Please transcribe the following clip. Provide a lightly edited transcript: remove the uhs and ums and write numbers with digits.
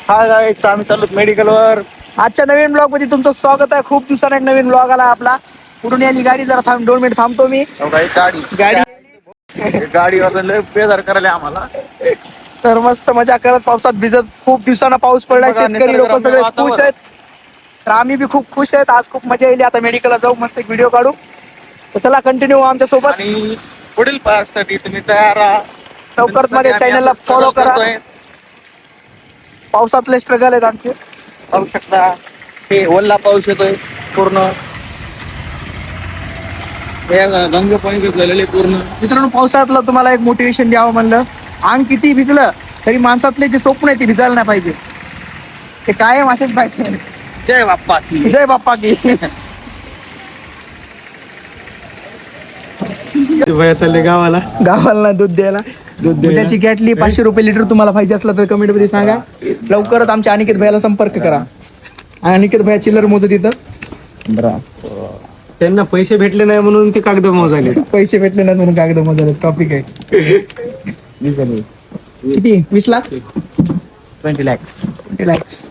हा गाईस, आम्ही चाललो मेडिकलवर. आजच्या नवीन ब्लॉग मध्ये तुमचं स्वागत आहे. खूप दिवसांनी एक नवीन ब्लॉग आला आपला. कुठून आली गाडी, जरा थांब 2 मिनिट थांबतो मी. गाडीवर लय बेजार करायला आम्हाला. तर मस्त मजा करत पावसात भिजत, खूप दिवसांना पाऊस पडला. शेतकरी लोक सगळे खुश आहेत. तर आम्ही बी खूप खुश आहेत. आज खूप मजा येईल. आता मेडिकलला जाऊ, मस्त एक व्हिडिओ काढू. तर चला कंटिन्यू आमच्या सोबत. आणि पुढील पार्ट साठी तुम्ही तयार राहा. लवकरच माझ्या चॅनलला फॉलो करा. पावसातले स्ट्रगल आहेत आमचे. पाहू शकता, हे ओल्ला पाऊस येतोय पूर्ण. गंगे पाणी घेतलेले पूर्ण. मित्रांनो, पावसातलं तुम्हाला एक मोटिवेशन द्यावं म्हणलं. अंग किती भिजलं तरी माणसातले जे स्वप्न आहे ते भिजायला नाही पाहिजे. ते कायम असेच पाहिजे. जय बाप्पा की. जय बाप्पा की. भैया चालले गावाला दूध द्यायला. दुधाची कॅटली 500 रुपये लिटर. तुम्हाला पाहिजे असलं तर कमेंट मध्ये सांगा. लवकरच आमच्या अनिकेत भैयाला संपर्क करा. अनिकेत भैया चिल्लर मोजत इथं. त्यांना पैसे भेटले नाही म्हणून ते कागद मोजाले. पैसे भेटले नाही म्हणून कागद मोजाले. टॉपिक आहे किती? 20 लाख 20 lakhs. 20 lakhs.